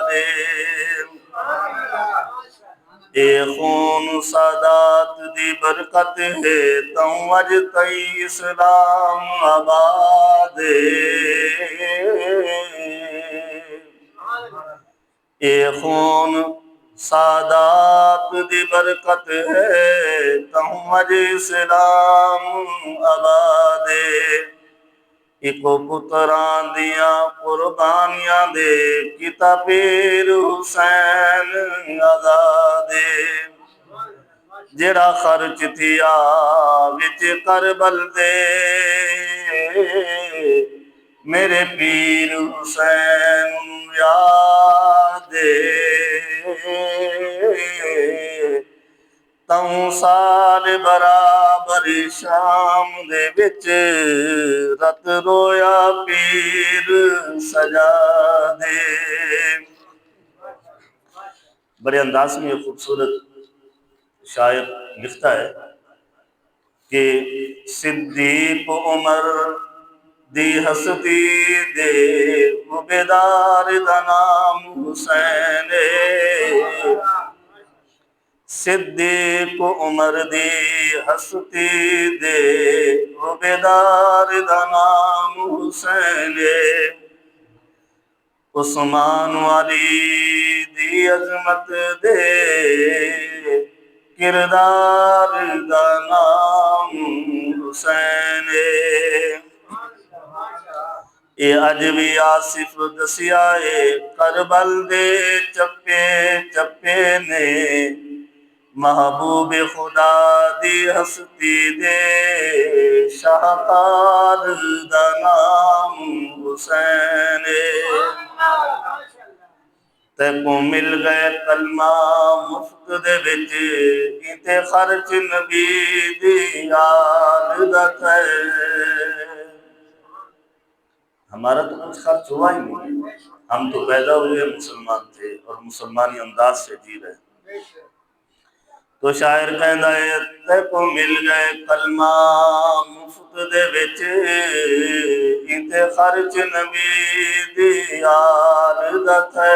دے اے خون سادات دی برکت ہے توں اج تئی اسلام آباد اے خون سادات دی برکت ہے توں اج اسلام آباد اکو پتران دیاں قربانیاں دے کتا پیر حسین آزادے جڑا خرچ تھیا وچ کربل دے میرے پیر حسین یاد توں سال برابر شام دے وچ رت رویا پیر سجا دے بڑے انداز میں یہ خوبصورت شاعر لکھتا ہے کہ صدیق عمر دی ہستی دے عبیدار دا نام حسین صدیق عمر دی ہستی دے عبیدار دا نام حسین عثمان علی دی عظمت دے کردار دا نام حسین اے اج بھی آصف دسیا اے کربل دے چپے چپے نے محبوب خدا دی ہستی دے شاہکار دا نام حسین تے کو مل گئے کلمہ مفت دے وچ ایتے خرچ نبی دی یاد دا تے ہمارا تو کچھ خرچ ہوا ہی نہیں ہم تو پیدا ہوئے مسلمان تھے اور مسلمانی انداز سے جی رہے تو شاعر کہندا ہے تے کو مل گئے کلمہ مفت دے وچ ایتے خرچ نبی دی یاد دا تے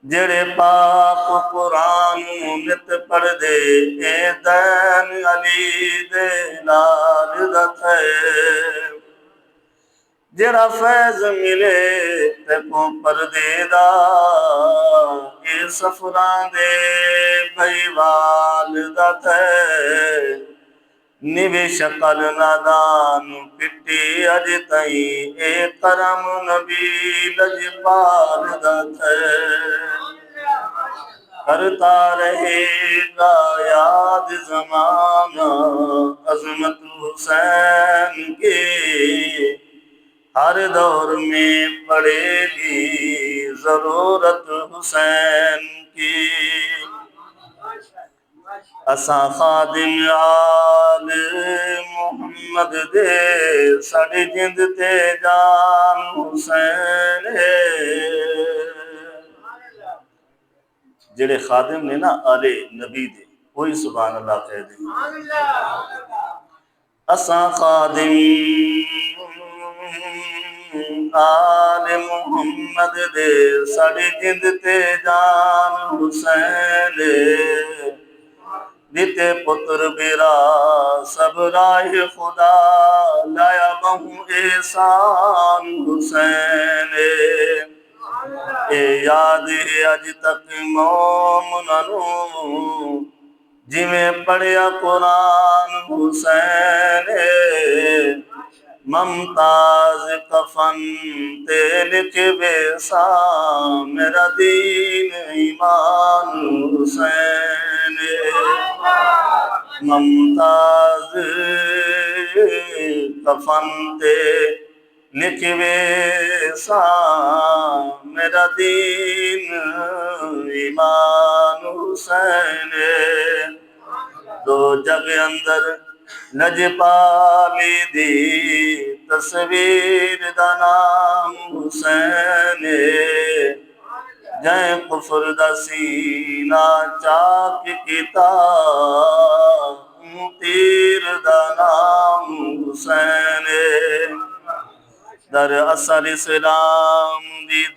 جڑے پاک قرآن نت پڑھ دے اے دین علی دے لال دا تے جڑا فیض ملے تے کو پردے دا اے سفران دے بھائی والدہ تے نیوے شکل نادان پٹی اج تئی اے کرم نبی لجپال دا تے کرتا رہے گا یاد زمانہ عظمت حسین کے ہر دور میں پڑے گی ضرورت حسین کی اساں خادم آل محمد دے ساڑی جند تے جان حسین جڑے خادم نے نا آل نبی دے کوئی سبحان اللہ کہہ دیں اساں خادم آل محمد دے ساڑی جند تے جان حسین دیتے پتر بیرا سب راہ خدا لایا بہو احسان حسین اے یاد ہے اج تک مومنانو جی میں پڑھیا قرآن حسین ممتاز کفن تے لکھ بیسا میرا دین ایمان حسین ممتاز کفن تے لکھ بیسا میرا دین ایمان حسین دو جگ اندر نجپالی دی تصویر دا نام حسین جائیں کفر دا سینہ چاک کتا تیر دا نام حسین در اثر اسلام دی